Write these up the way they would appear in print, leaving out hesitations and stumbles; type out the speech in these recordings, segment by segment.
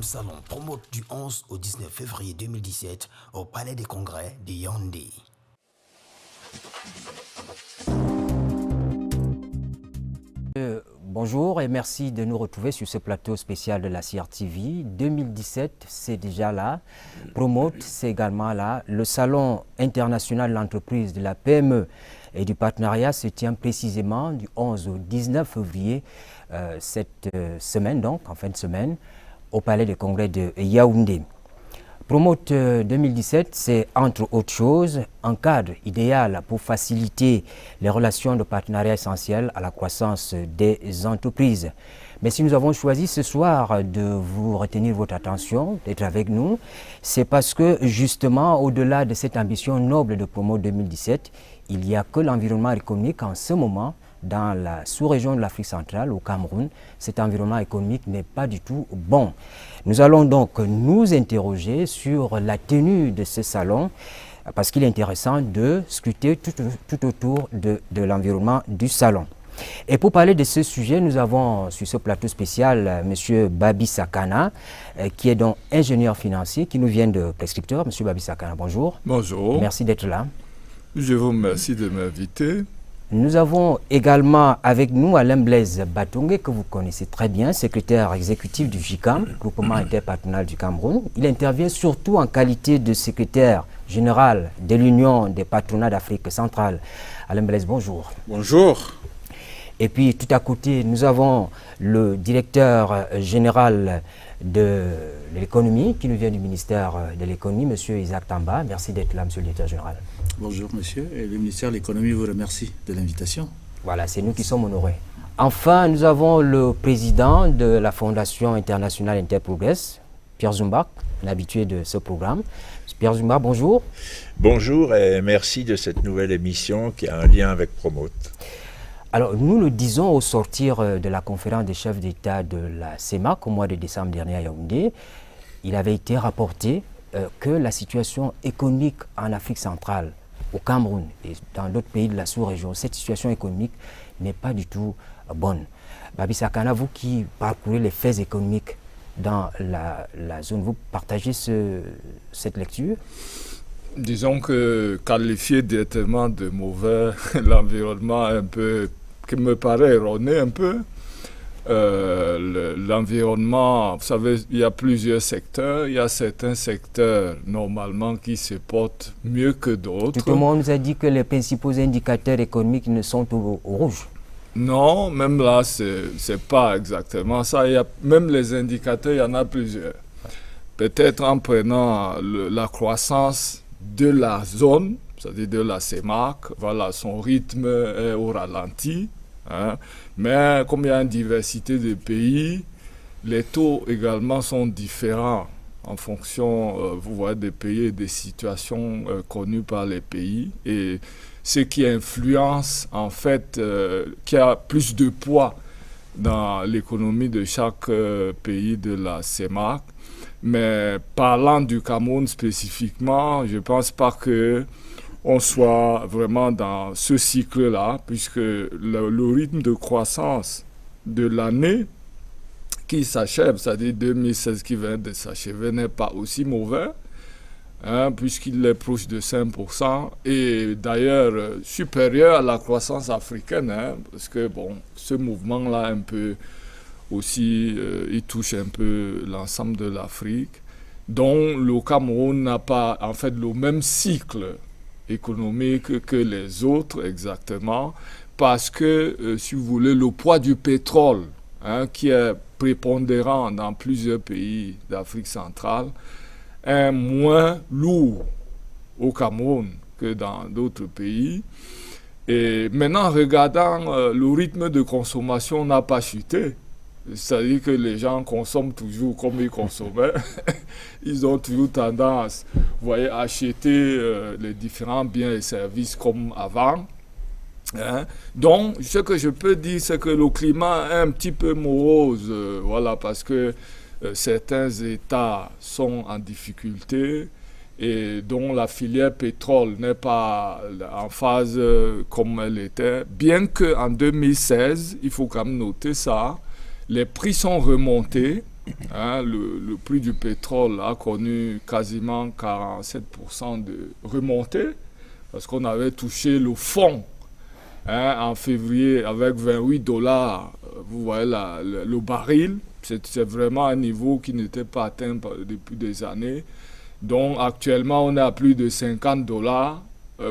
salon Promote du 11 au 19 février 2017 au Palais des Congrès de Yaoundé. Bonjour et merci de nous retrouver sur ce plateau spécial de la CRTV. 2017, c'est déjà là. Promote, c'est également là. Le Salon international de l'entreprise, de la PME et du partenariat se tient précisément du 11 au 19 février cette semaine, donc en fin de semaine, au Palais des Congrès de Yaoundé. Promote 2017, c'est entre autres choses un cadre idéal pour faciliter les relations de partenariat essentielles à la croissance des entreprises. Mais si nous avons choisi ce soir de vous retenir votre attention, d'être avec nous, c'est parce que justement, au-delà de cette ambition noble de Promote 2017, il n'y a que l'environnement économique en ce moment dans la sous-région de l'Afrique centrale, au Cameroun. Cet environnement économique n'est pas du tout bon. Nous allons donc nous interroger sur la tenue de ce salon parce qu'il est intéressant de scruter tout autour de l'environnement du salon. Et pour parler de ce sujet, nous avons sur ce plateau spécial M. Babi Sakana, qui est donc ingénieur financier, qui nous vient de Prescripteur. M. Babi Sakana, bonjour. Bonjour. Merci d'être là. Je vous remercie de m'inviter. Nous avons également avec nous Alain Blaise Batongue, que vous connaissez très bien, secrétaire exécutif du GICAM, Groupement interpatronal du Cameroun. Il intervient surtout en qualité de secrétaire général de l'Union des patronats d'Afrique centrale. Alain Blaise, bonjour. Bonjour. Et puis tout à côté, nous avons le directeur général de l'économie qui nous vient du ministère de l'économie, M. Isaac Tamba. Merci d'être là, M. le directeur général. Bonjour monsieur, et le ministère de l'économie vous remercie de l'invitation. Voilà, c'est nous qui sommes honorés. Enfin, nous avons le président de la Fondation internationale Interprogress, Pierre Zoumbach, un habitué de ce programme. Pierre Zoumbach, bonjour. Bonjour et merci de cette nouvelle émission qui a un lien avec Promote. Alors, nous le disons au sortir de la conférence des chefs d'État de la CEMAC au mois de décembre dernier à Yaoundé, il avait été rapporté que la situation économique en Afrique centrale, au Cameroun et dans d'autres pays de la sous-région, cette situation économique n'est pas du tout bonne. Babi Sakana, vous qui parcourez les faits économiques dans la zone, vous partagez cette lecture? Disons que qualifier directement de mauvais l'environnement un peu, qui me paraît erroné un peu, l'environnement, vous savez, il y a plusieurs secteurs. Il y a certains secteurs, normalement, qui se portent mieux que d'autres. Tout le monde nous a dit que les principaux indicateurs économiques ne sont au rouge. Non, même là, c'est pas exactement ça. Même les indicateurs, il y en a plusieurs. Peut-être en prenant la croissance de la zone, c'est-à-dire de la CEMAC, voilà, son rythme est au ralenti. Hein. Mais comme il y a une diversité de pays, les taux également sont différents en fonction, vous voyez, des pays et des situations connues par les pays. Et ce qui influence, en fait, qui a plus de poids dans l'économie de chaque pays de la CEMAC. Mais parlant du Cameroun spécifiquement, je ne pense pas que on soit vraiment dans ce cycle-là, puisque le rythme de croissance de l'année qui s'achève, c'est-à-dire 2016 qui vient de s'achever, n'est pas aussi mauvais, hein, puisqu'il est proche de 5%, et d'ailleurs supérieur à la croissance africaine, hein, parce que bon, ce mouvement-là, un peu aussi, il touche un peu l'ensemble de l'Afrique, dont le Cameroun n'a pas en fait le même cycle économique que les autres exactement, parce que, si vous voulez, le poids du pétrole, hein, qui est prépondérant dans plusieurs pays d'Afrique centrale, est moins lourd au Cameroun que dans d'autres pays. Et maintenant, regardant le rythme de consommation n'a pas chuté. C'est-à-dire que les gens consomment toujours comme ils consommaient. Ils ont toujours tendance, vous voyez, à acheter les différents biens et services comme avant. Hein. Donc, ce que je peux dire, c'est que le climat est un petit peu morose, voilà, parce que certains États sont en difficulté et dont la filière pétrole n'est pas en phase comme elle était. Bien qu'en 2016, il faut quand même noter ça, les prix sont remontés Le prix du pétrole a connu quasiment 47% de remontée parce qu'on avait touché le fond en février avec $28. Vous voyez le baril, c'est vraiment un niveau qui n'était pas atteint depuis des années. Donc actuellement, on est à plus de $50.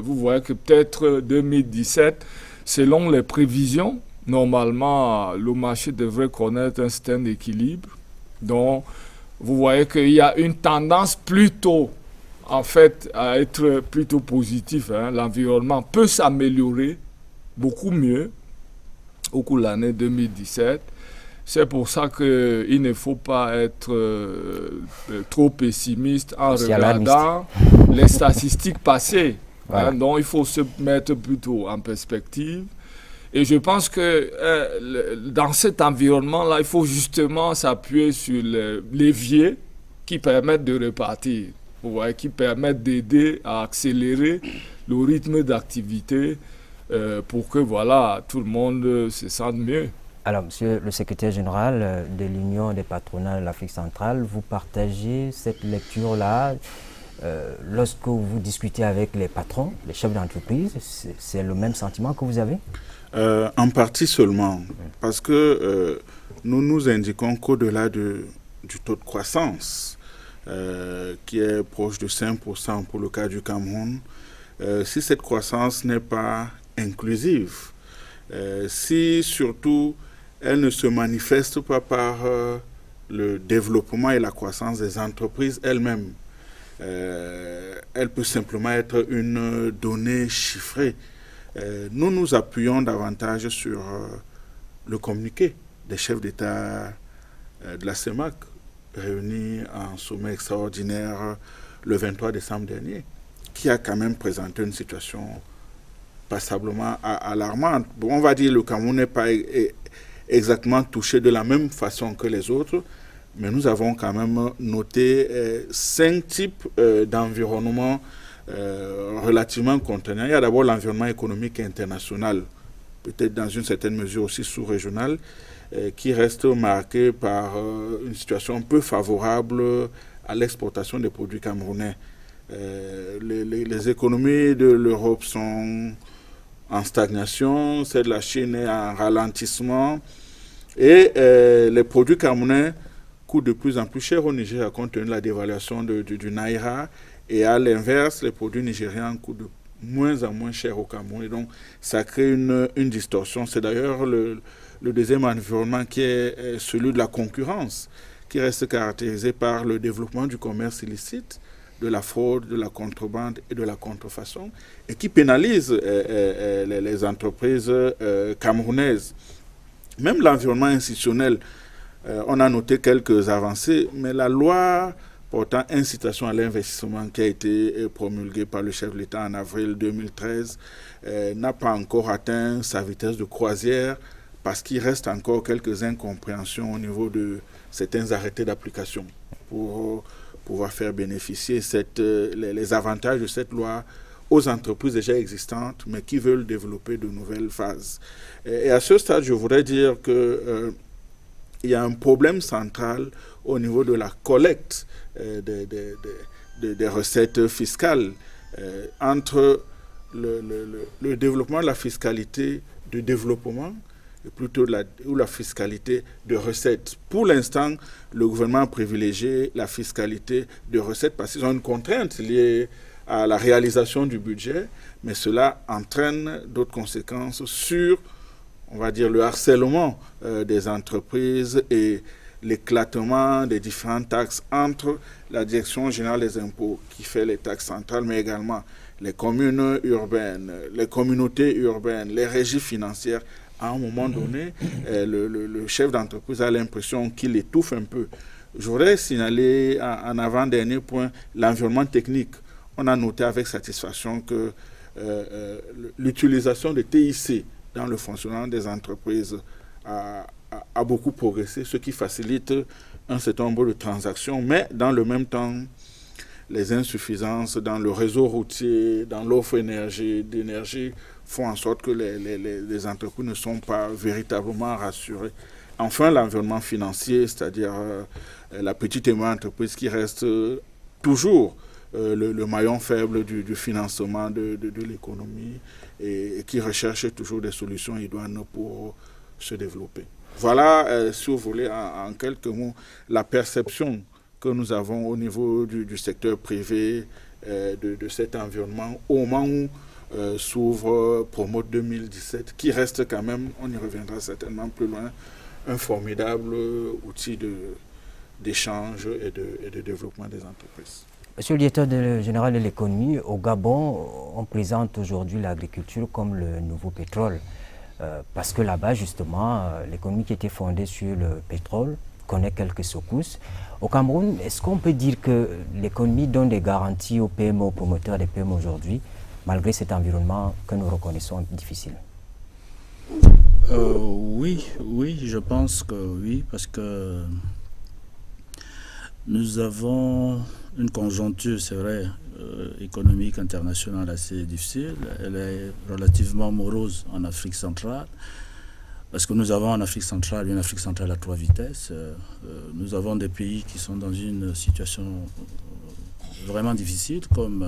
Vous voyez que peut-être 2017, selon les prévisions, normalement, le marché devrait connaître un certain équilibre. Donc, vous voyez qu'il y a une tendance plutôt, en fait, à être plutôt positive. L'environnement peut s'améliorer beaucoup mieux au cours de l'année 2017. C'est pour ça qu'il ne faut pas être trop pessimiste en regardant les statistiques passées. Voilà. Donc, il faut se mettre plutôt en perspective. Et je pense que dans cet environnement-là, il faut justement s'appuyer sur les leviers qui permettent de repartir, vous voyez, qui permettent d'aider à accélérer le rythme d'activité pour que voilà, tout le monde se sente mieux. Alors, monsieur le secrétaire général de l'Union des patronats de l'Afrique centrale, vous partagez cette lecture-là lorsque vous discutez avec les patrons, les chefs d'entreprise, c'est le même sentiment que vous avez? En partie seulement, parce que nous nous indiquons qu'au-delà du taux de croissance, qui est proche de 5% pour le cas du Cameroun, si cette croissance n'est pas inclusive, si surtout elle ne se manifeste pas par le développement et la croissance des entreprises elles-mêmes, elle peut simplement être une donnée chiffrée. Nous nous appuyons davantage sur le communiqué des chefs d'État de la CEMAC, réunis en sommet extraordinaire le 23 décembre dernier, qui a quand même présenté une situation passablement alarmante. Bon, on va dire que le Cameroun n'est pas exactement touché de la même façon que les autres, mais nous avons quand même noté 5 types d'environnements relativement contraignants. Il y a d'abord l'environnement économique international, peut-être dans une certaine mesure aussi sous-régional, qui reste marqué par une situation peu favorable à l'exportation des produits camerounais. Les économies de l'Europe sont en stagnation, celle de la Chine est en ralentissement, et les produits camerounais coûtent de plus en plus cher au Niger compte tenu de la dévaluation du Naira, et à l'inverse, les produits nigériens coûtent de moins en moins cher au Cameroun, et donc ça crée une distorsion. C'est d'ailleurs le deuxième environnement qui est celui de la concurrence, qui reste caractérisé par le développement du commerce illicite, de la fraude, de la contrebande et de la contrefaçon, et qui pénalise les entreprises camerounaises. Même l'environnement institutionnel, on a noté quelques avancées, mais la loi portant incitation à l'investissement qui a été promulguée par le chef de l'État en avril 2013 n'a pas encore atteint sa vitesse de croisière parce qu'il reste encore quelques incompréhensions au niveau de certains arrêtés d'application pour pouvoir faire bénéficier les avantages de cette loi aux entreprises déjà existantes, mais qui veulent développer de nouvelles phases. Et à ce stade, je voudrais dire qu'il y a un problème central au niveau de la collecte des recettes fiscales entre le développement de la fiscalité de développement et plutôt la fiscalité de recettes. Pour l'instant, le gouvernement a privilégié la fiscalité de recettes parce qu'ils ont une contrainte liée à la réalisation du budget, mais cela entraîne d'autres conséquences sur, on va dire, le harcèlement des entreprises et l'éclatement des différentes taxes entre la Direction générale des impôts qui fait les taxes centrales, mais également les communes urbaines, les communautés urbaines, les régies financières. À un moment donné, le chef d'entreprise a l'impression qu'il étouffe un peu. Je voudrais signaler en avant-dernier point l'environnement technique. On a noté avec satisfaction que l'utilisation de TIC dans le fonctionnement des entreprises a beaucoup progressé, ce qui facilite un certain nombre de transactions, mais dans le même temps, les insuffisances dans le réseau routier, dans l'offre d'énergie, font en sorte que les entreprises ne sont pas véritablement rassurées. Enfin, l'environnement financier, c'est-à-dire la petite et moyenne entreprise qui reste toujours le maillon faible du financement de l'économie et qui recherche toujours des solutions idoines pour se développer. Voilà, si vous voulez, en quelques mots, la perception que nous avons au niveau du secteur privé de cet environnement au moment où s'ouvre Promote 2017, qui reste quand même, on y reviendra certainement plus loin, un formidable outil d'échange et de développement des entreprises. Monsieur le directeur général de l'économie, au Gabon, on présente aujourd'hui l'agriculture comme le nouveau pétrole. Parce que là-bas, justement, l'économie qui était fondée sur le pétrole connaît quelques secousses. Au Cameroun, est-ce qu'on peut dire que l'économie donne des garanties aux PME, aux promoteurs des PME aujourd'hui, malgré cet environnement que nous reconnaissons difficile? Oui, je pense que oui, parce que nous avons une conjoncture, c'est vrai, économique internationale assez difficile. Elle est relativement morose en Afrique centrale, parce que nous avons en Afrique centrale une Afrique centrale à 3 vitesses. Nous avons des pays qui sont dans une situation vraiment difficile, comme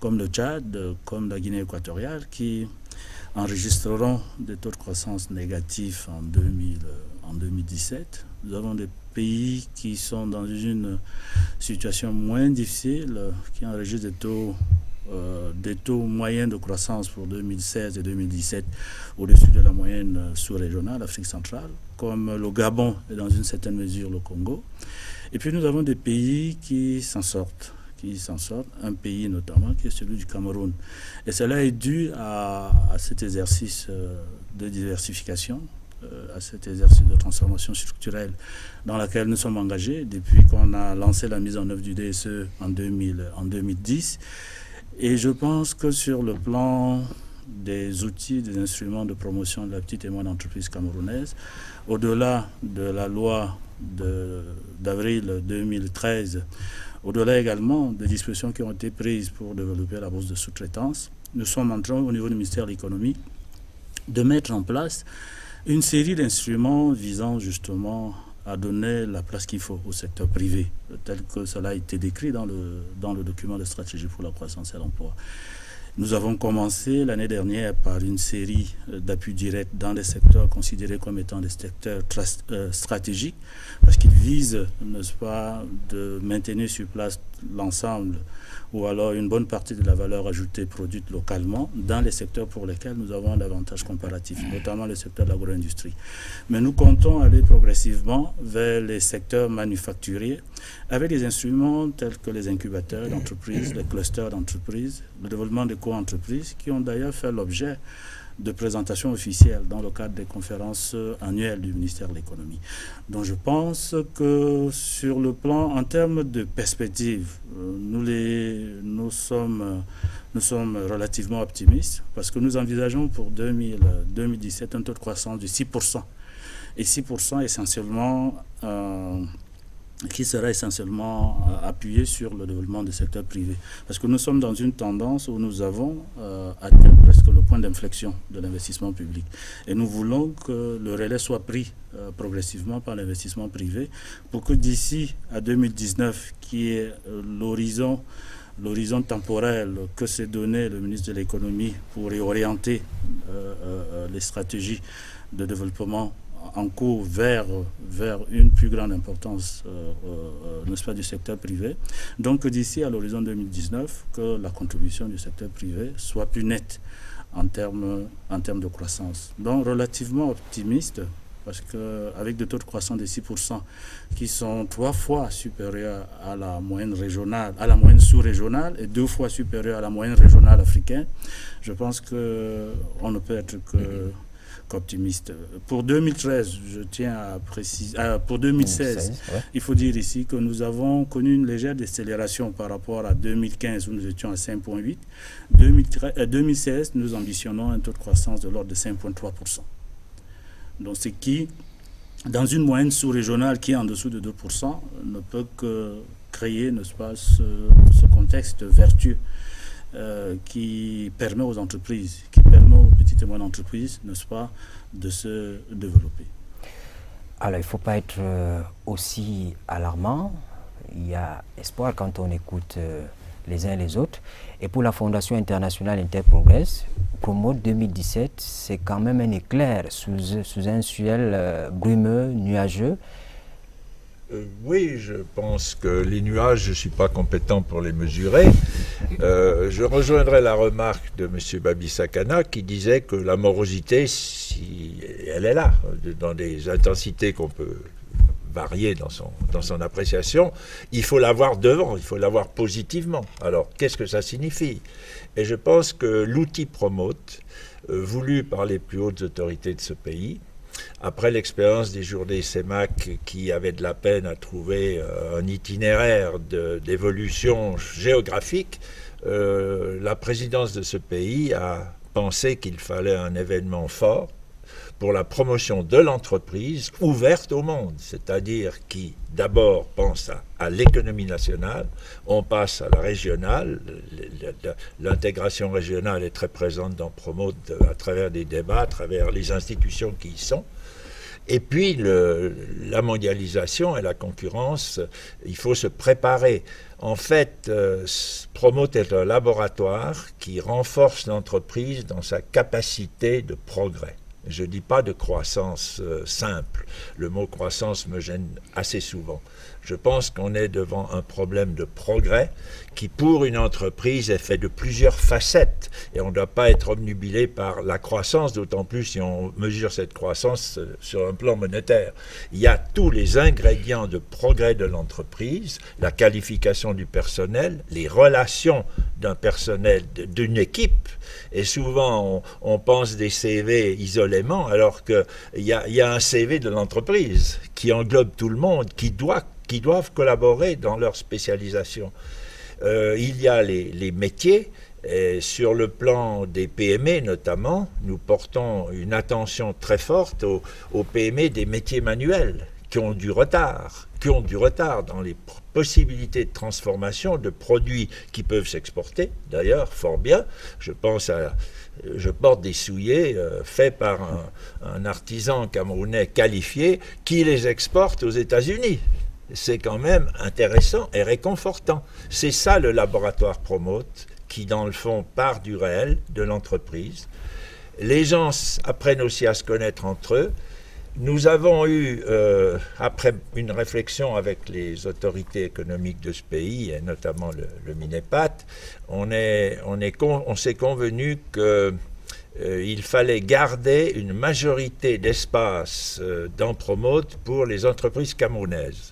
le Tchad, comme la Guinée équatoriale, qui enregistreront des taux de croissance négatifs en 2017. Nous avons des pays qui sont dans une situation moins difficile, qui enregistrent des taux moyens de croissance pour 2016 et 2017 au-dessus de la moyenne sous-régionale, Afrique centrale, comme le Gabon et dans une certaine mesure le Congo. Et puis nous avons des pays qui s'en sortent. Un pays notamment qui est celui du Cameroun. Et cela est dû à cet exercice de diversification, à cet exercice de transformation structurelle dans laquelle nous sommes engagés depuis qu'on a lancé la mise en œuvre du DSE en 2010. Et je pense que sur le plan des outils, des instruments de promotion de la petite et moyenne entreprise camerounaise, au-delà de la loi d'avril 2013, au-delà également des dispositions qui ont été prises pour développer la bourse de sous-traitance, nous sommes en train, au niveau du ministère de l'économie, de mettre en place une série d'instruments visant justement à donner la place qu'il faut au secteur privé, tel que cela a été décrit dans le document de stratégie pour la croissance et l'emploi. Nous avons commencé l'année dernière par une série d'appuis directs dans des secteurs considérés comme étant des secteurs stratégiques, parce qu'ils visent, n'est-ce pas, de maintenir sur place l'ensemble ou alors une bonne partie de la valeur ajoutée produite localement dans les secteurs pour lesquels nous avons l'avantage comparatif, notamment le secteur de l'agro-industrie. Mais nous comptons aller progressivement vers les secteurs manufacturiers avec des instruments tels que les incubateurs d'entreprises, les clusters d'entreprises, le développement des co-entreprises qui ont d'ailleurs fait l'objet de présentations officielles dans le cadre des conférences annuelles du ministère de l'économie. Donc je pense que sur le plan, en termes de perspective, nous sommes relativement optimistes parce que nous envisageons pour 2017 un taux de croissance de 6%. Et 6% essentiellement qui sera essentiellement appuyé sur le développement du secteur privé. Parce que nous sommes dans une tendance où nous avons atteint presque le point d'inflexion de l'investissement public. Et nous voulons que le relais soit pris progressivement par l'investissement privé pour que d'ici à 2019, qui est l'horizon temporel que s'est donné le ministre de l'économie pour réorienter les stratégies de développement en cours vers une plus grande importance n'est-ce pas, du secteur privé. Donc d'ici à l'horizon 2019, que la contribution du secteur privé soit plus nette en termes de croissance. Donc relativement optimiste, parce qu'avec des taux de croissance de 6% qui sont 3 fois supérieurs à la moyenne régionale, à la moyenne sous-régionale et 2 fois supérieurs à la moyenne régionale africaine, je pense qu'on ne peut être qu'optimiste. Pour 2013, je tiens à préciser, pour 2016, il faut dire ici que nous avons connu une légère décélération par rapport à 2015 où nous étions à 5,8. 2016, nous ambitionnons un taux de croissance de l'ordre de 5,3%. Donc ce qui, dans une moyenne sous-régionale qui est en dessous de 2%, ne peut que créer, n'est-ce pas, ce contexte vertueux qui permet aux entreprises, qui permet aux petites et moyennes entreprises, n'est-ce pas, de se développer. Alors, il ne faut pas être aussi alarmant. Il y a espoir quand on écoute les uns et les autres. Et pour la Fondation internationale Interprogress, Promote 2017, c'est quand même un éclair sous un ciel brumeux, nuageux. Oui, je pense que les nuages, je ne suis pas compétent pour les mesurer. Je rejoindrai la remarque de M. Babi Sakana qui disait que la morosité, si elle est là, dans des intensités qu'on peut varier dans son appréciation, il faut la voir devant, il faut la voir positivement. Alors, qu'est-ce que ça signifie? Et je pense que l'outil Promote, voulu par les plus hautes autorités de ce pays, après l'expérience des journées CEMAC qui avaient de la peine à trouver un itinéraire d'évolution géographique, la présidence de ce pays a pensé qu'il fallait un événement fort pour la promotion de l'entreprise ouverte au monde, c'est-à-dire qui d'abord pense à l'économie nationale, on passe à la régionale, l'intégration régionale est très présente dans Promote à travers des débats, à travers les institutions qui y sont, et puis la mondialisation et la concurrence, il faut se préparer. En fait, Promote est un laboratoire qui renforce l'entreprise dans sa capacité de progrès. Je ne dis pas de croissance simple. Le mot croissance me gêne assez souvent. Je pense qu'on est devant un problème de progrès qui, pour une entreprise, est fait de plusieurs facettes. Et on ne doit pas être obnubilé par la croissance, d'autant plus si on mesure cette croissance sur un plan monétaire. Il y a tous les ingrédients de progrès de l'entreprise, la qualification du personnel, les relations d'un personnel, d'une équipe. Et souvent, on pense des CV isolément, alors qu'il y a un CV de l'entreprise qui englobe tout le monde, qui doivent collaborer dans leur spécialisation. Il y a les métiers. Et sur le plan des PME notamment, nous portons une attention très forte aux PME des métiers manuels qui ont du retard dans les possibilités de transformation de produits qui peuvent s'exporter, d'ailleurs, fort bien. Je porte des souliers faits par un artisan camerounais qualifié qui les exporte aux États-Unis. C'est quand même intéressant et réconfortant. C'est ça le laboratoire Promote qui, dans le fond, part du réel, de l'entreprise. Les gens apprennent aussi à se connaître entre eux. Nous avons eu, après une réflexion avec les autorités économiques de ce pays, et notamment le MINEPAT, on s'est convenu qu'il fallait garder une majorité d'espace dans Promote pour les entreprises camerounaises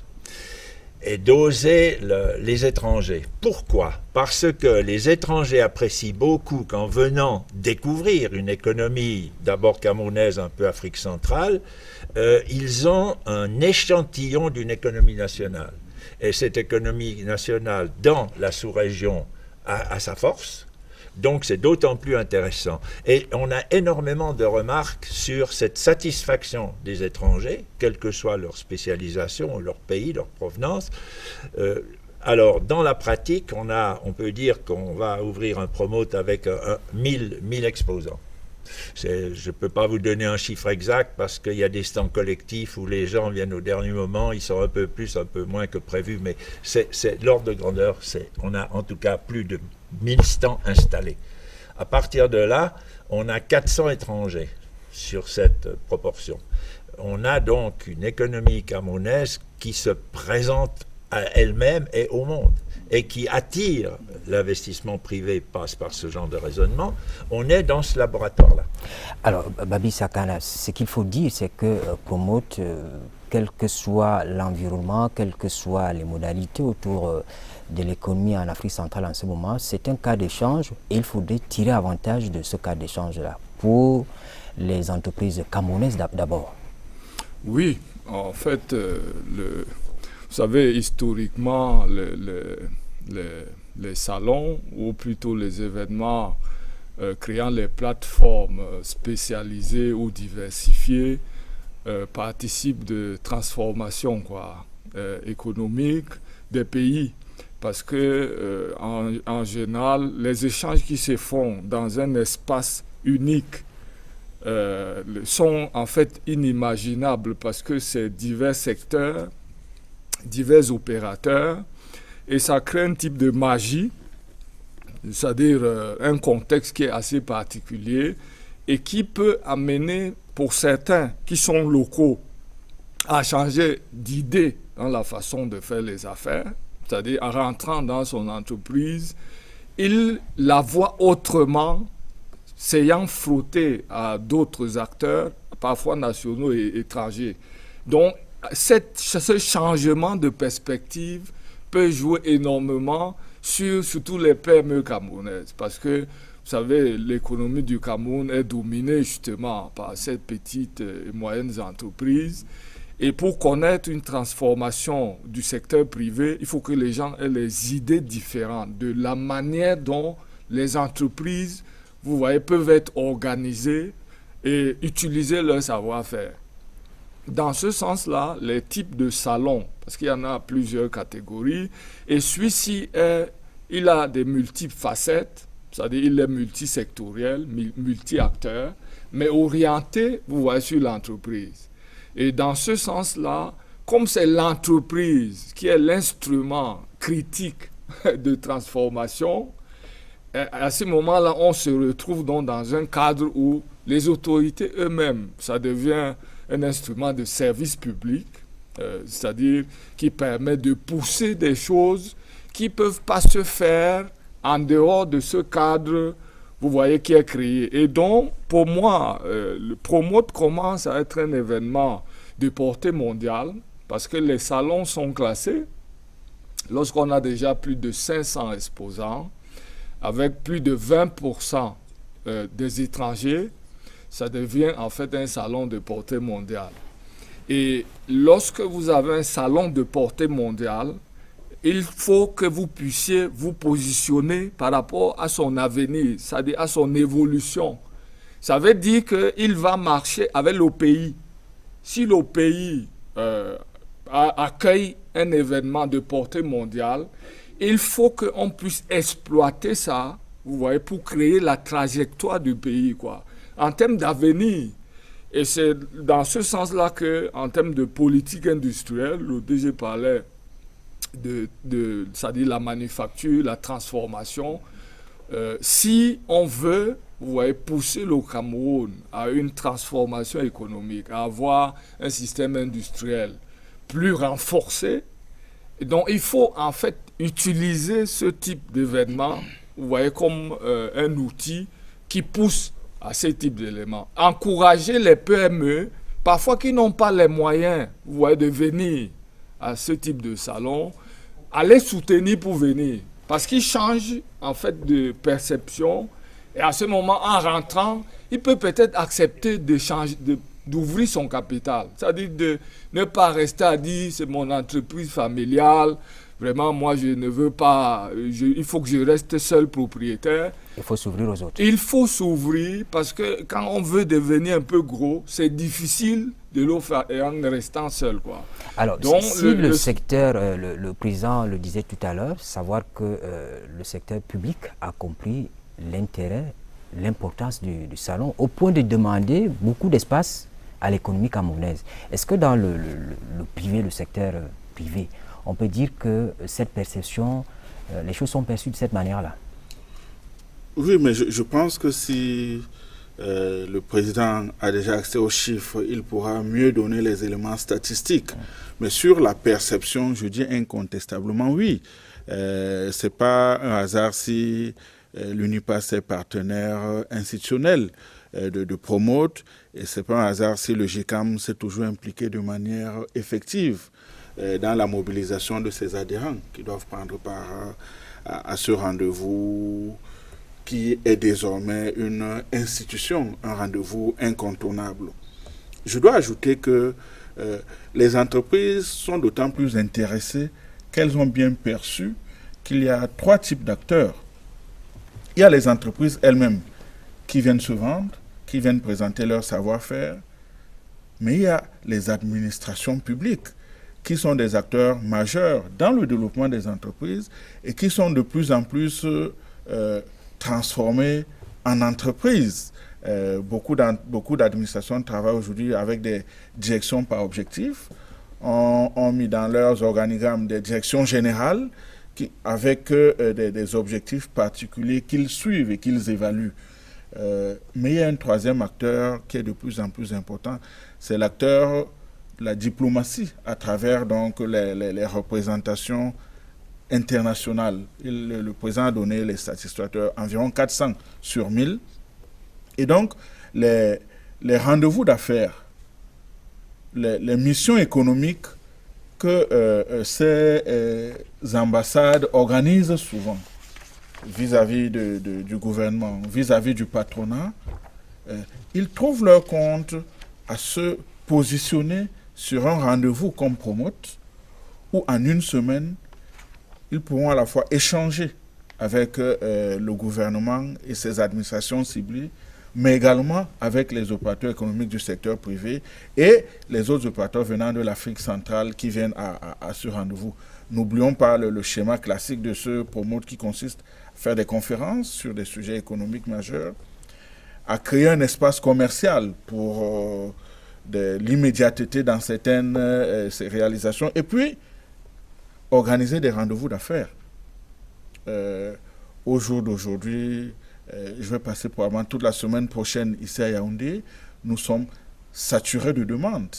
et doser les étrangers. Pourquoi? Parce que les étrangers apprécient beaucoup qu'en venant découvrir une économie, d'abord camerounaise, un peu Afrique centrale, ils ont un échantillon d'une économie nationale. Et cette économie nationale dans la sous-région a sa force. Donc c'est d'autant plus intéressant. Et on a énormément de remarques sur cette satisfaction des étrangers, quelle que soit leur spécialisation, leur pays, leur provenance. Alors dans la pratique, on peut dire qu'on va ouvrir un Promote avec 1000 exposants. Je ne peux pas vous donner un chiffre exact parce qu'il y a des stands collectifs où les gens viennent au dernier moment, ils sont un peu plus, un peu moins que prévu, mais c'est l'ordre de grandeur. On a en tout cas plus de 1000 stands installés. À partir de là, on a 400 étrangers sur cette proportion. On a donc une économie camerounaise qui se présente à elle-même et au monde et qui attire l'investissement privé, passe par ce genre de raisonnement. On est dans ce laboratoire-là. Alors, Babi Sakana, ce qu'il faut dire, c'est que Promote, quel que soit l'environnement, quelles que soient les modalités autour de l'économie en Afrique centrale en ce moment, c'est un cas d'échange et il faudrait tirer avantage de ce cas d'échange-là pour les entreprises camerounaises d'abord. Oui, en fait, vous savez, historiquement, les salons, ou plutôt les événements créant les plateformes spécialisées ou diversifiées, participent de transformation économique des pays. Parce que, en général, les échanges qui se font dans un espace unique sont en fait inimaginables parce que c'est divers secteurs, divers opérateurs, et ça crée un type de magie, c'est-à-dire un contexte qui est assez particulier et qui peut amener, pour certains qui sont locaux, à changer d'idée dans la façon de faire les affaires, c'est-à-dire en rentrant dans son entreprise, il la voit autrement, s'ayant frotté à d'autres acteurs, parfois nationaux et étrangers. Donc, ce changement de perspective peut jouer énormément sur surtout les PME camerounaises, parce que, vous savez, l'économie du Cameroun est dominée justement par ces petites et moyennes entreprises. Et pour connaître une transformation du secteur privé, il faut que les gens aient les idées différentes de la manière dont les entreprises, vous voyez, peuvent être organisées et utiliser leur savoir-faire. Dans ce sens-là, les types de salons, parce qu'il y en a plusieurs catégories, et celui-ci, il a des multiples facettes, c'est-à-dire il est multisectoriel, multi-acteur, mais orienté, vous voyez, sur l'entreprise. Et dans ce sens-là, comme c'est l'entreprise qui est l'instrument critique de transformation, à ce moment-là, on se retrouve donc dans un cadre où les autorités eux-mêmes, ça devient un instrument de service public, c'est-à-dire qui permet de pousser des choses qui ne peuvent pas se faire en dehors de ce cadre, vous voyez, qui est créé. Et donc, pour moi, le Promote commence à être un événement de portée mondiale parce que les salons sont classés. Lorsqu'on a déjà plus de 500 exposants, avec plus de 20% des étrangers, ça devient en fait un salon de portée mondiale. Et lorsque vous avez un salon de portée mondiale, il faut que vous puissiez vous positionner par rapport à son avenir, c'est-à-dire à son évolution. Ça veut dire qu'il va marcher avec le pays. Si le pays accueille un événement de portée mondiale, il faut qu'on puisse exploiter ça, vous voyez, pour créer la trajectoire du pays, quoi, en termes d'avenir. Et c'est dans ce sens-là qu'en termes de politique industrielle, le DG parlait c'est-à-dire la manufacture, la transformation. Si on veut, vous voyez, pousser le Cameroun à une transformation économique, à avoir un système industriel plus renforcé, donc il faut en fait utiliser ce type d'événement, vous voyez, comme un outil qui pousse à ce type d'éléments. Encourager les PME, parfois qui n'ont pas les moyens, vous voyez, de venir à ce type de salon, à les soutenir pour venir. Parce qu'ils changent en fait de perception et à ce moment, en rentrant, il peut peut-être accepter d'ouvrir son capital. C'est-à-dire de ne pas rester à dire c'est mon entreprise familiale, vraiment moi je ne veux pas, il faut que je reste seul propriétaire. Il faut s'ouvrir aux autres. Il faut s'ouvrir parce que quand on veut devenir un peu gros, c'est difficile de le faire en restant seul, quoi. Alors, donc, si le secteur, le président le disait tout à l'heure, savoir que le secteur public a compris l'intérêt, l'importance du salon, au point de demander beaucoup d'espace à l'économie camerounaise. Est-ce que dans le privé, le secteur privé, on peut dire que cette perception, les choses sont perçues de cette manière-là? Oui, mais je pense que si le président a déjà accès aux chiffres, il pourra mieux donner les éléments statistiques. Mais sur la perception, je dis incontestablement oui. Ce n'est pas un hasard si l'UNIPAS est partenaire institutionnel de Promote, et ce n'est pas un hasard si le GICAM s'est toujours impliqué de manière effective dans la mobilisation de ses adhérents qui doivent prendre part à ce rendez-vous qui est désormais une institution, un rendez-vous incontournable. Je dois ajouter que les entreprises sont d'autant plus intéressées qu'elles ont bien perçu qu'il y a 3 types d'acteurs. Il y a les entreprises elles-mêmes qui viennent se vendre, qui viennent présenter leur savoir-faire, mais il y a les administrations publiques qui sont des acteurs majeurs dans le développement des entreprises et qui sont de plus en plus transformées en entreprises Beaucoup d'administrations travaillent aujourd'hui avec des directions par objectif, ont mis dans leurs organigrammes des directions générales avec des objectifs particuliers qu'ils suivent et qu'ils évaluent. Mais il y a un troisième acteur qui est de plus en plus important, c'est l'acteur de la diplomatie à travers donc les représentations internationales. Le président a donné les statistiques, environ 400 sur 1000. Et donc, les rendez-vous d'affaires, les missions économiques que ces ambassades organisent souvent vis-à-vis du gouvernement, vis-à-vis du patronat, ils trouvent leur compte à se positionner sur un rendez-vous comme Promote, où en une semaine, ils pourront à la fois échanger avec le gouvernement et ses administrations ciblées, mais également avec les opérateurs économiques du secteur privé et les autres opérateurs venant de l'Afrique centrale qui viennent à ce rendez-vous. N'oublions pas le schéma classique de ce Promote qui consiste à faire des conférences sur des sujets économiques majeurs, à créer un espace commercial pour de l'immédiateté dans certaines réalisations, et puis organiser des rendez-vous d'affaires. Au jour d'aujourd'hui, je vais passer probablement toute la semaine prochaine ici à Yaoundé. Nous sommes saturés de demandes,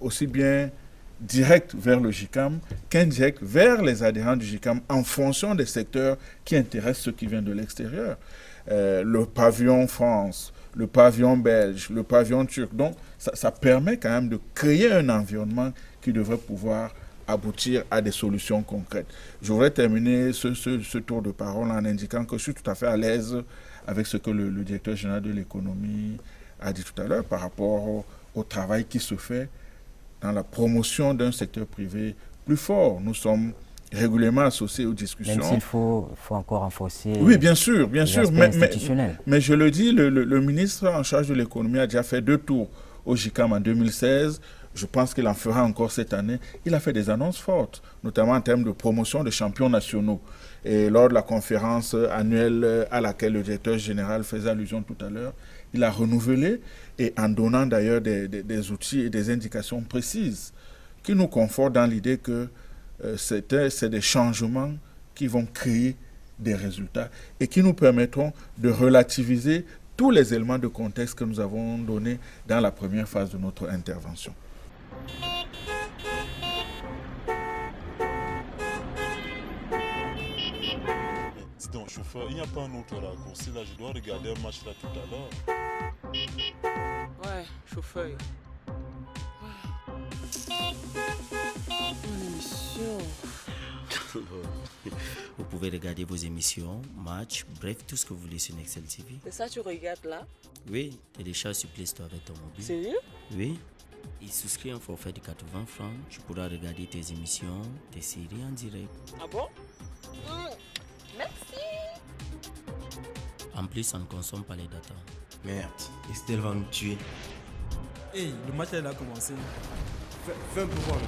aussi bien direct vers le JICAM qu'indirect vers les adhérents du JICAM en fonction des secteurs qui intéressent ceux qui viennent de l'extérieur. Le pavillon France, le pavillon belge, le pavillon turc. Donc, ça permet quand même de créer un environnement qui devrait pouvoir aboutir à des solutions concrètes. Je voudrais terminer ce tour de parole en indiquant que je suis tout à fait à l'aise avec ce que le directeur général de l'économie a dit tout à l'heure par rapport au travail qui se fait dans la promotion d'un secteur privé plus fort. Nous sommes régulièrement associés aux discussions. Même s'il faut encore renforcer. Oui, bien sûr, mais je le dis, le ministre en charge de l'économie a déjà fait 2 tours au JICAM en 2016. Je pense qu'il en fera encore cette année. Il a fait des annonces fortes, notamment en termes de promotion de champions nationaux. Et lors de la conférence annuelle à laquelle le directeur général faisait allusion tout à l'heure, il a renouvelé, et en donnant d'ailleurs des outils et des indications précises qui nous confortent dans l'idée que c'est des changements qui vont créer des résultats et qui nous permettront de relativiser tous les éléments de contexte que nous avons donnés dans la première phase de notre intervention. Donc, chauffeur, il n'y a pas un autre raccourci là, je dois regarder un match là tout à l'heure. Ouais, chauffeur. Une émission. Vous pouvez regarder vos émissions, matchs, bref, tout ce que vous voulez sur Nextel TV. C'est ça que tu regardes là? Oui, télécharge sur Play Store avec ton mobile. Sérieux? Oui. Et souscris un forfait de 80 francs. Tu pourras regarder tes émissions, tes séries en direct. Ah bon? Merci. En plus, ça ne consomme pas les datas. Merde, Estelle va nous tuer. Hey, le match elle a commencé. Fais un peu voir.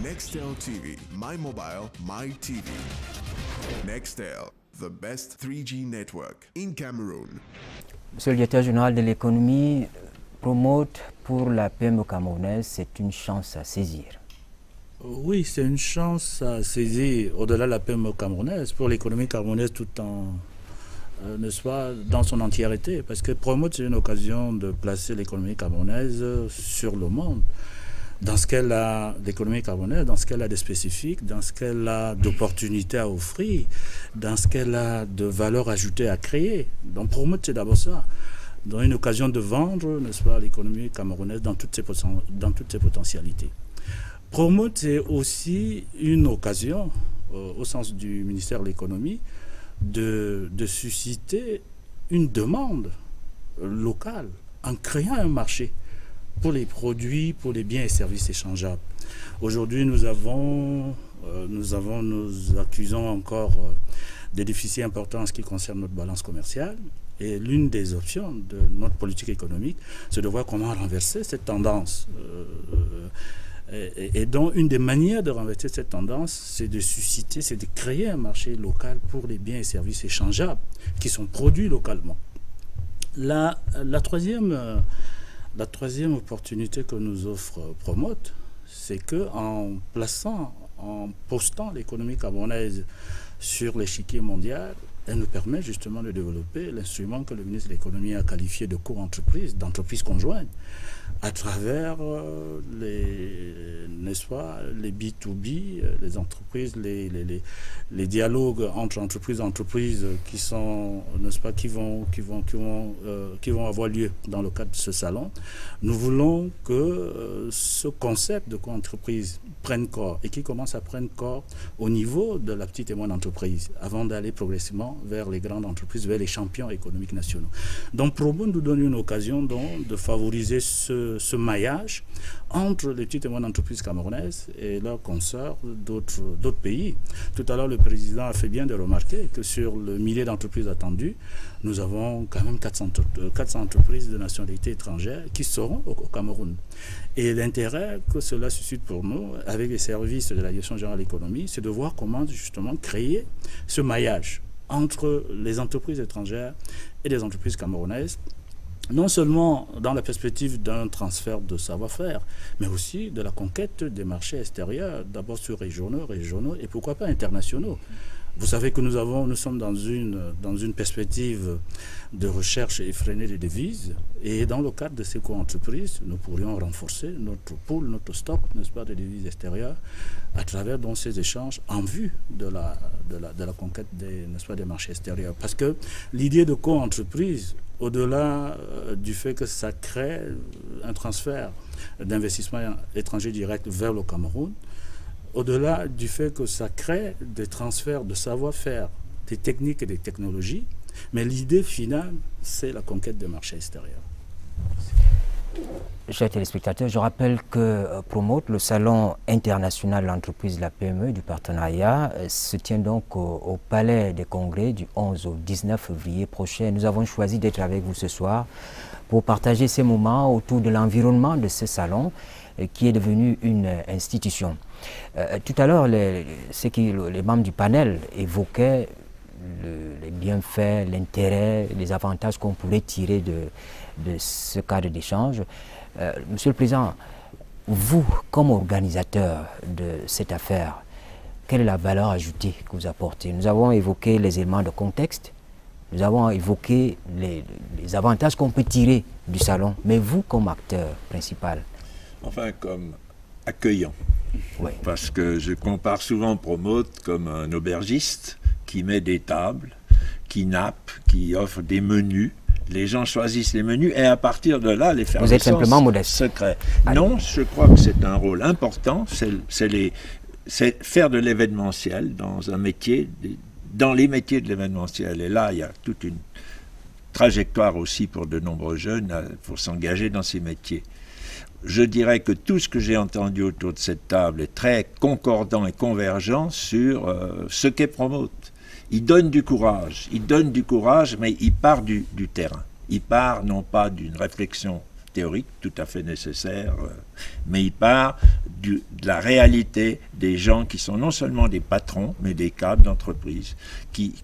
Nextel TV, my mobile, my TV. Nextel, the best 3G network in Cameroon. Monsieur le directeur général de l'économie, Promote pour la PME camerounaise, c'est une chance à saisir. Oui, c'est une chance à saisir au-delà de la PME camerounaise, pour l'économie camerounaise tout en, n'est-ce pas, dans son entièreté. Parce que Promote, c'est une occasion de placer l'économie camerounaise sur le monde. Dans ce qu'elle a d'économie camerounaise, dans ce qu'elle a de spécifique, dans ce qu'elle a d'opportunités à offrir, dans ce qu'elle a de valeur ajoutée à créer. Donc Promote, c'est d'abord ça. Donc une occasion de vendre, n'est-ce pas, l'économie camerounaise dans toutes ses potentialités. Promote, c'est aussi une occasion, au sens du ministère de l'économie, de susciter une demande locale en créant un marché pour les produits, pour les biens et services échangeables. Aujourd'hui, nous accusons encore des déficits importants en ce qui concerne notre balance commerciale. Et l'une des options de notre politique économique, c'est de voir comment renverser cette tendance Et donc, une des manières de renverser cette tendance, c'est de susciter, c'est de créer un marché local pour les biens et services échangeables qui sont produits localement. La troisième opportunité que nous offre Promote, c'est qu'en postant l'économie camerounaise sur l'échiquier mondial, elle nous permet justement de développer l'instrument que le ministre de l'économie a qualifié de co-entreprise, d'entreprise conjointe, à travers n'est-ce pas, les B2B, les entreprises, les dialogues entre entreprises et entreprises qui sont, n'est-ce pas, qui vont avoir lieu dans le cadre de ce salon. Nous voulons que ce concept de co-entreprise prenne corps et qui commence à prendre corps au niveau de la petite et moyenne entreprise avant d'aller progressivement vers les grandes entreprises, vers les champions économiques nationaux. Donc Promote nous donne une occasion donc de favoriser ce maillage entre les petites et moyennes entreprises camerounaises et leurs consorts d'autres pays. Tout à l'heure, le président a fait bien de remarquer que sur le millier d'entreprises attendues, nous avons quand même 400 entreprises de nationalité étrangère qui seront au Cameroun. Et l'intérêt que cela suscite pour nous, avec les services de la Direction générale de l'économie, c'est de voir comment justement créer ce maillage entre les entreprises étrangères et les entreprises camerounaises, non seulement dans la perspective d'un transfert de savoir-faire, mais aussi de la conquête des marchés extérieurs, d'abord sur régionaux et pourquoi pas internationaux. Vous savez que nous sommes dans une perspective de recherche effrénée des devises, et dans le cadre de ces co-entreprises, nous pourrions renforcer notre pool, notre stock, n'est-ce pas, de devises extérieures, à travers donc ces échanges en vue de la conquête n'est-ce pas, des marchés extérieurs. Parce que l'idée de co-entreprise, au-delà du fait que ça crée un transfert d'investissement étranger direct vers le Cameroun, au-delà du fait que ça crée des transferts de savoir-faire, des techniques et des technologies, mais l'idée finale, c'est la conquête des marchés extérieurs. Chers téléspectateurs, je rappelle que Promote, le salon international de l'entreprise de la PME du partenariat, se tient donc au Palais des Congrès du 11 au 19 février prochain. Nous avons choisi d'être avec vous ce soir pour partager ces moments autour de l'environnement de ce salon qui est devenu une institution. Tout à l'heure, les membres du panel évoquaient les bienfaits, l'intérêt, les avantages qu'on pourrait tirer de ce cadre d'échange. Monsieur le Président, vous, comme organisateur de cette affaire, quelle est la valeur ajoutée que vous apportez? Nous avons évoqué les éléments de contexte, nous avons évoqué les avantages qu'on peut tirer du salon, mais vous, comme acteur principal? Enfin, comme accueillant. Oui. Parce que je compare souvent Promote comme un aubergiste qui met des tables, qui nappe, qui offre des menus. Les gens choisissent les menus et à partir de là, les faire. Vous êtes simplement modeste. Secret. Non, je crois que c'est un rôle important. C'est faire de l'événementiel dans un métier, dans les métiers de l'événementiel. Et là, il y a toute une trajectoire aussi pour de nombreux jeunes pour s'engager dans ces métiers. Je dirais que tout ce que j'ai entendu autour de cette table est très concordant et convergent sur ce qu'est Promote. Il donne du courage, mais il part du terrain. Il part non pas d'une réflexion théorique tout à fait nécessaire, mais il part de la réalité des gens qui sont non seulement des patrons, mais des cadres d'entreprise, qui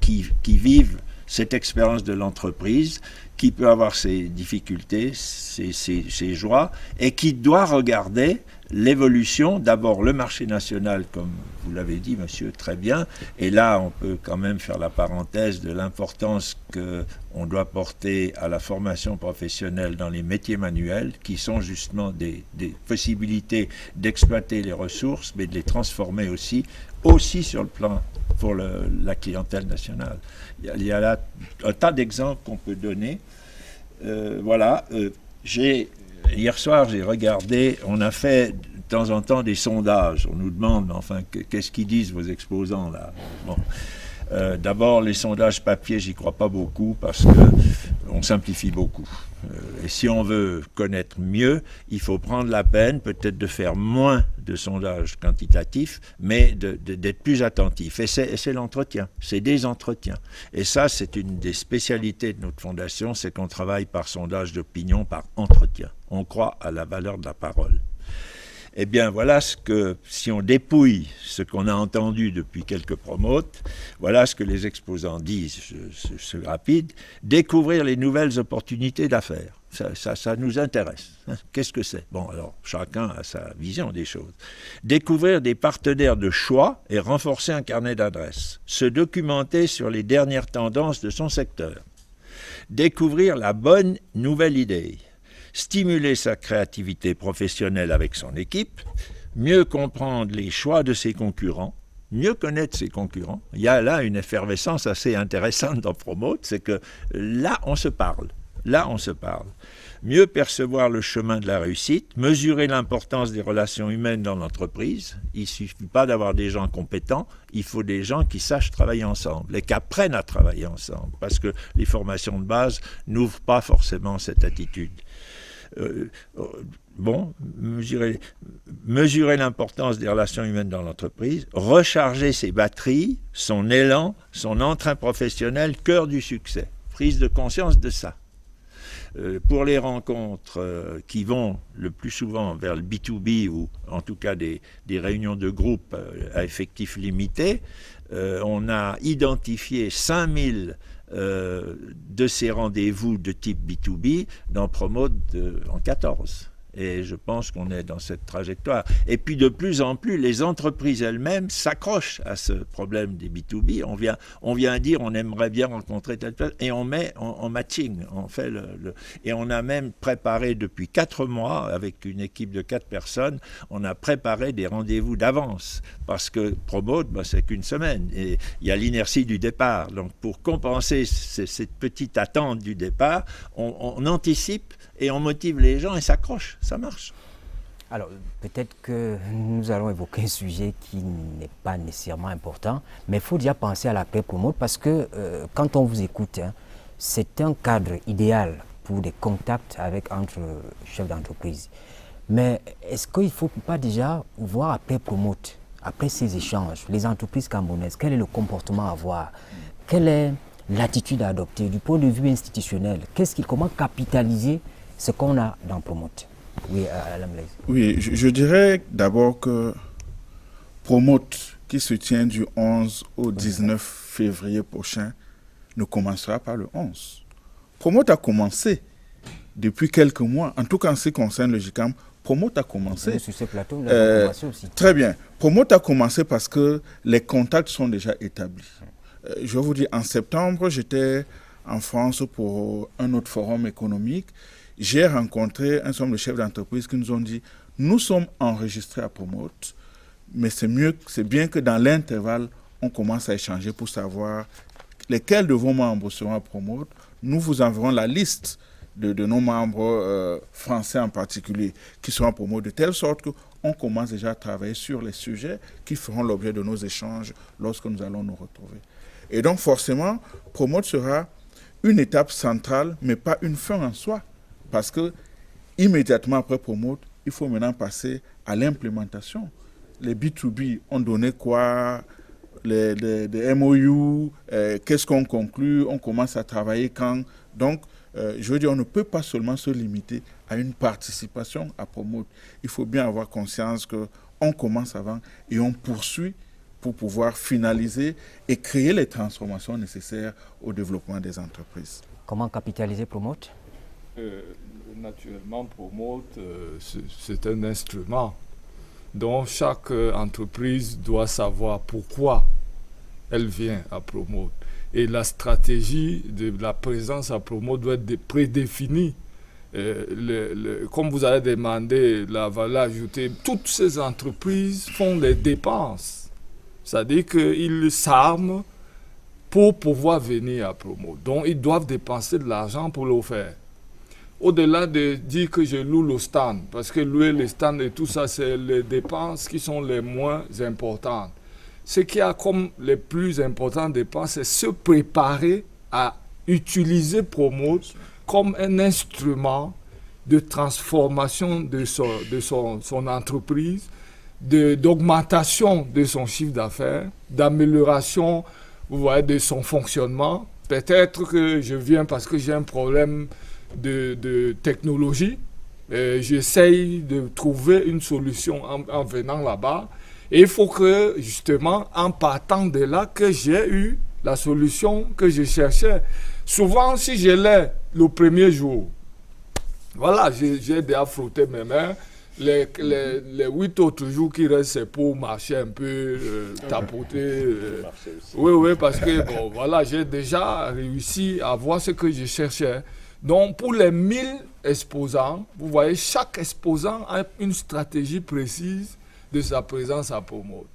vivent cette expérience de l'entreprise, qui peut avoir ses difficultés, ses joies, et qui doit regarder l'évolution, d'abord le marché national, comme vous l'avez dit, monsieur, très bien, et là on peut quand même faire la parenthèse de l'importance qu'on doit porter à la formation professionnelle dans les métiers manuels, qui sont justement des possibilités d'exploiter les ressources, mais de les transformer aussi sur le plan pour la clientèle nationale. Il y a là un tas d'exemples qu'on peut donner. Hier soir, j'ai regardé, on a fait de temps en temps des sondages. On nous demande, enfin, qu'est-ce qu'ils disent vos exposants là? Bon. D'abord, les sondages papier, j'y crois pas beaucoup parce qu'on simplifie beaucoup. Et si on veut connaître mieux, il faut prendre la peine peut-être de faire moins de sondages quantitatifs, mais d'être plus attentif. Et c'est l'entretien, c'est des entretiens. Et ça, c'est une des spécialités de notre fondation, c'est qu'on travaille par sondage d'opinion, par entretien. On croit à la valeur de la parole. Eh bien, voilà ce que, si on dépouille ce qu'on a entendu depuis quelques promotes, voilà ce que les exposants disent, c'est rapide, découvrir les nouvelles opportunités d'affaires. Ça nous intéresse. Qu'est-ce que c'est? Bon, alors, chacun a sa vision des choses. Découvrir des partenaires de choix et renforcer un carnet d'adresses. Se documenter sur les dernières tendances de son secteur. Découvrir la bonne nouvelle idée. Stimuler sa créativité professionnelle avec son équipe. Mieux comprendre les choix de ses concurrents. Mieux connaître ses concurrents. Il y a là une effervescence assez intéressante dans Promote, c'est que là, on se parle. Là, on se parle. Mieux percevoir le chemin de la réussite, mesurer l'importance des relations humaines dans l'entreprise. Il ne suffit pas d'avoir des gens compétents, il faut des gens qui sachent travailler ensemble et qui apprennent à travailler ensemble, parce que les formations de base n'ouvrent pas forcément cette attitude. Mesurer l'importance des relations humaines dans l'entreprise, recharger ses batteries, son élan, son entrain professionnel, cœur du succès. Prise de conscience de ça. Pour les rencontres qui vont le plus souvent vers le B2B ou en tout cas des réunions de groupe à effectifs limités, on a identifié 5000 de ces rendez-vous de type B2B dans Promote en 14. Et je pense qu'on est dans cette trajectoire. Et puis de plus en plus, les entreprises elles-mêmes s'accrochent à ce problème des B2B. On vient dire on aimerait bien rencontrer telle personne et on met en matching. On fait et on a même préparé depuis 4 mois, avec une équipe de 4 personnes, on a préparé des rendez-vous d'avance. Parce que Promote, c'est qu'une semaine. Et il y a l'inertie du départ. Donc pour compenser cette petite attente du départ, on anticipe et on motive les gens et s'accroche. Ça marche. Alors, peut-être que nous allons évoquer un sujet qui n'est pas nécessairement important, mais il faut déjà penser à l'après-promote parce que quand on vous écoute, c'est un cadre idéal pour des contacts entre chefs d'entreprise. Mais est-ce qu'il ne faut pas déjà voir après-promote, après ces échanges, les entreprises camerounaises, quel est le comportement à avoir? Quelle est l'attitude à adopter du point de vue institutionnel? Comment capitaliser ce qu'on a dans Promote? Oui, Alain Blaise. Oui, je dirais d'abord que Promote, qui se tient du 11 au 19 février prochain, ne commencera pas le 11. Promote a commencé depuis quelques mois, en tout cas en ce qui concerne le GICAM. Promote a commencé. Sur ce plateau, nous avons commencé aussi. Très bien. Promote a commencé parce que les contacts sont déjà établis. Je vais vous dire, en septembre, j'étais en France pour un autre forum économique. J'ai rencontré un certain nombre de chefs d'entreprise qui nous ont dit « Nous sommes enregistrés à Promote, mais c'est bien que dans l'intervalle, on commence à échanger pour savoir lesquels de vos membres seront à Promote. Nous vous enverrons la liste de nos membres français en particulier qui seront à Promote, de telle sorte qu'on commence déjà à travailler sur les sujets qui feront l'objet de nos échanges lorsque nous allons nous retrouver. » Et donc forcément, Promote sera une étape centrale, mais pas une fin en soi. Parce que immédiatement après Promote, il faut maintenant passer à l'implémentation. Les B2B ont donné quoi? Les MOU, qu'est-ce qu'on conclut? On commence à travailler quand? Donc, je veux dire, on ne peut pas seulement se limiter à une participation à Promote. Il faut bien avoir conscience qu'on commence avant et on poursuit pour pouvoir finaliser et créer les transformations nécessaires au développement des entreprises. Comment capitaliser Promote? Naturellement, Promote, c'est un instrument dont chaque entreprise doit savoir pourquoi elle vient à Promote. Et la stratégie de la présence à Promote doit être prédéfinie. Comme vous avez demandé la valeur ajoutée, toutes ces entreprises font les dépenses. C'est-à-dire qu'ils s'arment pour pouvoir venir à Promote. Donc, ils doivent dépenser de l'argent pour le faire. Au-delà de dire que je loue le stand, parce que louer le stand et tout ça, c'est les dépenses qui sont les moins importantes. Ce qui a comme les plus importantes dépenses, c'est se préparer à utiliser Promote comme un instrument de transformation de son entreprise, d'augmentation de son chiffre d'affaires, d'amélioration, vous voyez, de son fonctionnement. Peut-être que je viens parce que j'ai un problème de technologie j'essaye de trouver une solution en venant là-bas. Et il faut que, justement, en partant de là, que j'ai eu la solution que je cherchais. Souvent, si je l'ai le premier jour, voilà, j'ai déjà frotté mes mains. Les 8 autres jours qui restent, c'est pour marcher un peu, tapoter. Oui, parce que, bon, voilà, j'ai déjà réussi à voir ce que je cherchais. Donc, pour les 1000 exposants, vous voyez, chaque exposant a une stratégie précise de sa présence à Promote.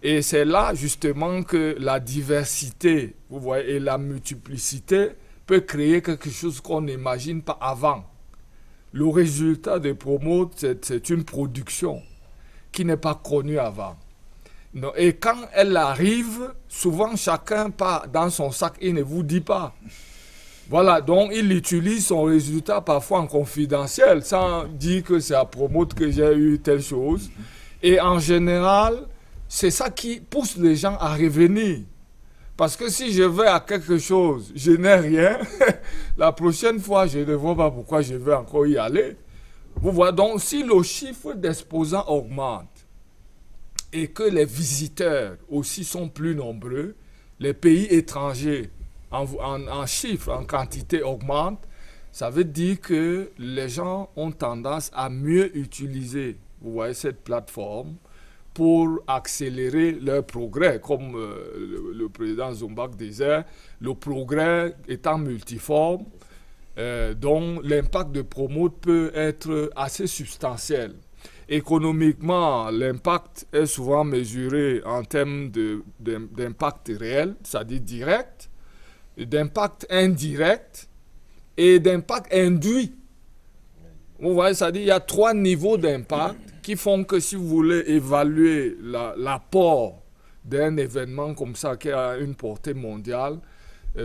Et c'est là, justement, que la diversité, vous voyez, et la multiplicité peut créer quelque chose qu'on n'imagine pas avant. Le résultat de Promote, c'est une production qui n'est pas connue avant. Et quand elle arrive, souvent chacun part dans son sac, il ne vous dit pas. Voilà, donc il utilise son résultat parfois en confidentiel, sans dire que c'est à Promote que j'ai eu telle chose. Et en général, c'est ça qui pousse les gens à revenir. Parce que si je vais à quelque chose, je n'ai rien, la prochaine fois, je ne vois pas pourquoi je vais encore y aller. Vous voyez, donc si le chiffre d'exposants augmente et que les visiteurs aussi sont plus nombreux, les pays étrangers en chiffre, en quantité augmentent, ça veut dire que les gens ont tendance à mieux utiliser, vous voyez, cette plateforme pour accélérer leur progrès. Comme le président Zumbak disait, le progrès étant multiforme, dont l'impact de Promote peut être assez substantiel. Économiquement, l'impact est souvent mesuré en termes d'impact réel, c'est-à-dire direct, d'impact indirect et d'impact induit. Vous voyez, c'est-à-dire qu'il y a 3 niveaux d'impact qui font que si vous voulez évaluer l'apport d'un événement comme ça qui a une portée mondiale,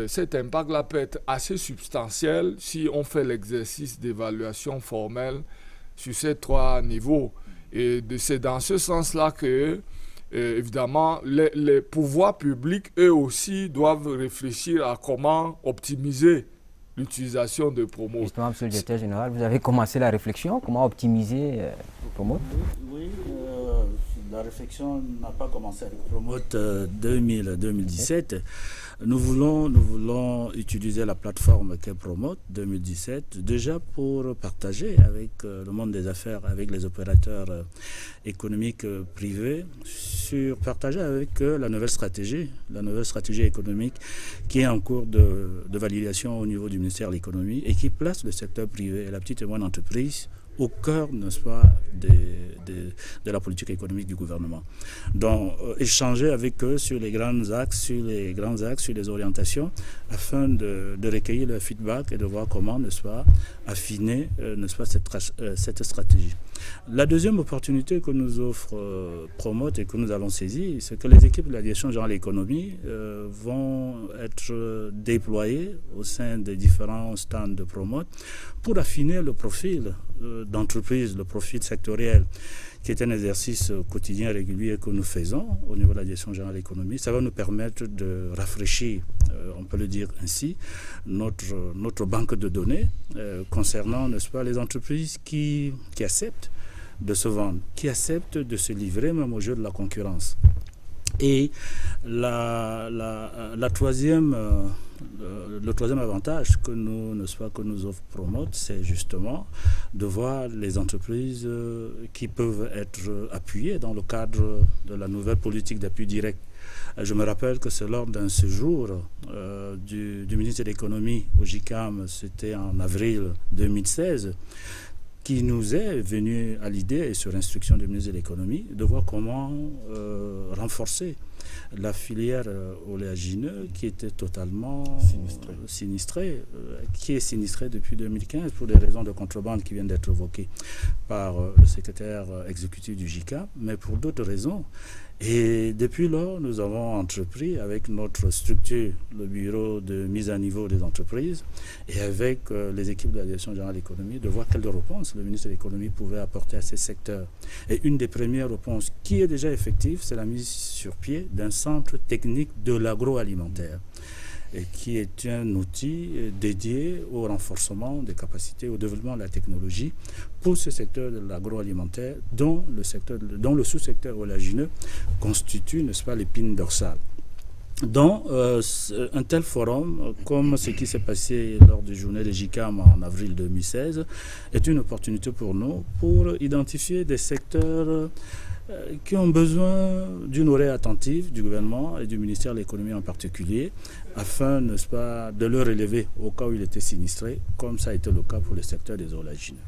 cet impact-là peut être assez substantiel si on fait l'exercice d'évaluation formelle sur ces 3 niveaux. Et c'est dans ce sens-là que, évidemment, les pouvoirs publics, eux aussi, doivent réfléchir à comment optimiser l'utilisation de Promote. Justement, Monsieur le Directeur Général, vous avez commencé la réflexion, comment optimiser Promote? Oui, la réflexion n'a pas commencé avec Promote 2017. Nous voulons utiliser la plateforme qu'est Promote 2017 déjà pour partager avec le monde des affaires, avec les opérateurs économiques privés, partager avec la nouvelle stratégie économique qui est en cours de validation au niveau du ministère de l'économie et qui place le secteur privé et la petite et moyenne entreprise au cœur, n'est-ce pas, de la politique économique du gouvernement. Donc, échanger avec eux sur les grands axes, sur les orientations, afin de recueillir leur feedback et de voir comment, n'est-ce pas, affiner, n'est-ce pas, cette stratégie. La deuxième opportunité que nous offre Promote et que nous avons saisie, c'est que les équipes de la Direction générale de l'économie vont être déployées au sein des différents stands de Promote pour affiner le profil d'entreprise, le profil sectoriel, qui est un exercice quotidien régulier que nous faisons au niveau de la Direction générale de l'économie. Ça va nous permettre de rafraîchir, on peut le dire ainsi, notre banque de données concernant, n'est-ce pas, les entreprises qui acceptent de se vendre, qui acceptent de se livrer même au jeu de la concurrence. Et le troisième avantage que nous offre Promote, c'est justement de voir les entreprises qui peuvent être appuyées dans le cadre de la nouvelle politique d'appui direct. Je me rappelle que c'est lors d'un séjour du ministre de l'économie au GICAM, c'était en avril 2016, qui nous est venu à l'idée, et sur instruction du ministre de l'économie, de voir comment renforcer la filière oléagineux qui était totalement sinistrée, qui est sinistrée depuis 2015 pour des raisons de contrebande qui viennent d'être évoquées par le secrétaire exécutif du JICA, mais pour d'autres raisons. Et depuis lors, nous avons entrepris avec notre structure, le bureau de mise à niveau des entreprises, et avec les équipes de la Direction générale de l'économie, de voir quelle réponse le ministre de l'économie pouvait apporter à ces secteurs. Et une des premières réponses qui est déjà effective, c'est la mise sur pied d'un centre technique de l'agroalimentaire. et qui est un outil dédié au renforcement des capacités, au développement de la technologie pour ce secteur de l'agroalimentaire, dont le sous-secteur oléagineux constitue, n'est-ce pas, l'épine dorsale. Donc, un tel forum, comme ce qui s'est passé lors des journées de JICAM en avril 2016, est une opportunité pour nous pour identifier des secteurs qui ont besoin d'une oreille attentive du gouvernement et du ministère de l'économie en particulier, afin, n'est-ce pas, de le relever au cas où il était sinistré, comme ça a été le cas pour le secteur des oléagineux.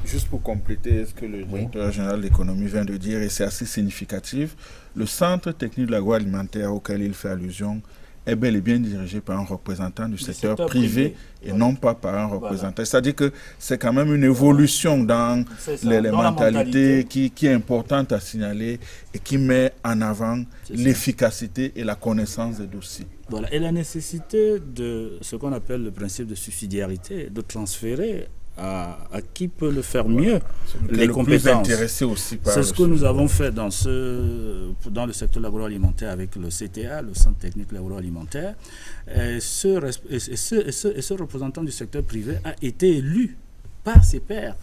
Juste pour compléter ce que le directeur général de l'économie vient de dire, et c'est assez significatif, le centre technique de l'agroalimentaire auquel il fait allusion est bel et bien dirigé par un représentant du secteur privé et non pas par un représentant. C'est-à-dire que c'est quand même une évolution dans les mentalités qui est importante à signaler et qui met en avant l'efficacité et la connaissance des dossiers. Voilà. Et la nécessité de ce qu'on appelle le principe de subsidiarité, de transférer à qui peut le faire mieux, les compétences. C'est ce que nous avons fait dans le secteur de l'agroalimentaire avec le CTA, le Centre technique de l'agroalimentaire. Et ce représentant du secteur privé a été élu par ses pairs.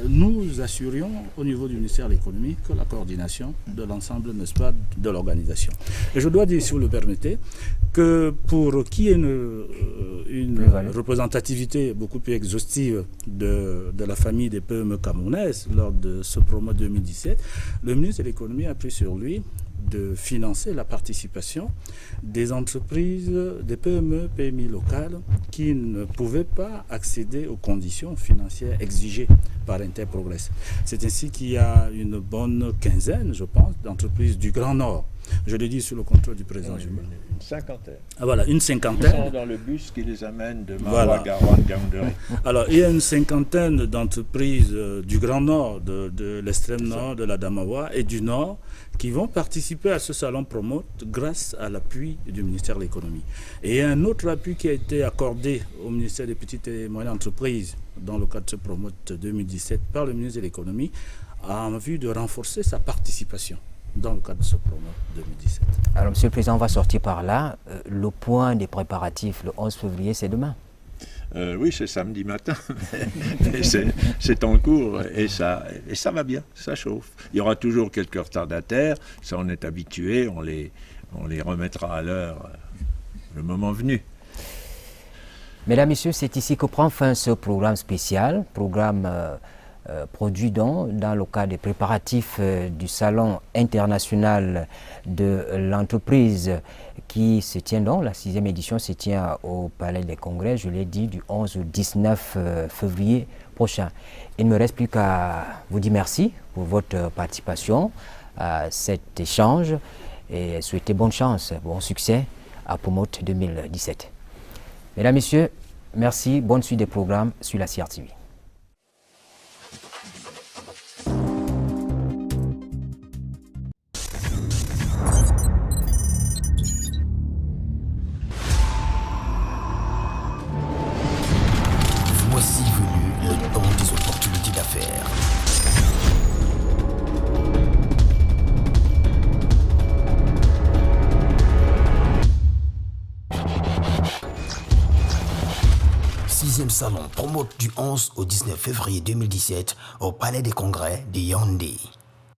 Nous assurions au niveau du ministère de l'économie que la coordination de l'ensemble, n'est-ce pas, de l'organisation. Et je dois dire, si vous le permettez, que pour qu'il y ait une représentativité beaucoup plus exhaustive de la famille des PME camerounaises lors de ce promo 2017, le ministre de l'économie a pris sur lui de financer la participation des entreprises, des PME, PMI locales qui ne pouvaient pas accéder aux conditions financières exigées par Interprogress. C'est ainsi qu'il y a une bonne quinzaine, je pense, d'entreprises du Grand Nord. Je l'ai dit sous le contrôle du président Juma. Une cinquantaine. Ah, voilà, une cinquantaine. Ils sont dans le bus qui les amène de Maroua, Garonne, Gaoundéré. Alors, il y a une cinquantaine d'entreprises du Grand Nord, de l'extrême nord, de la Damawa et du Nord, qui vont participer à ce salon Promote grâce à l'appui du ministère de l'économie. Et il y a un autre appui qui a été accordé au ministère des petites et moyennes entreprises dans le cadre de ce Promote 2017 par le ministre de l'économie en vue de renforcer sa participation dans le cadre de ce Promote 2017. Alors, Monsieur le Président, on va sortir par là. Le point des préparatifs, le 11 février, c'est demain. Oui, c'est samedi matin, mais c'est en cours et ça va bien, ça chauffe. Il y aura toujours quelques retardataires, ça on est habitué, on les remettra à l'heure le moment venu. Mesdames, Messieurs, c'est ici que prend fin ce programme spécial, programme produit dans le cadre des préparatifs du Salon international de l'entreprise qui se tient donc, la 6e édition se tient au Palais des Congrès, je l'ai dit, du 11 au 19 février prochain. Il ne me reste plus qu'à vous dire merci pour votre participation à cet échange et souhaiter bonne chance, bon succès à Promote 2017. Mesdames, Messieurs, merci, bonne suite des programmes sur la CRTV. Voici venu le temps des opportunités d'affaires. Sixième salon Promote du 11 au 19 février 2017 au Palais des Congrès de Yaoundé.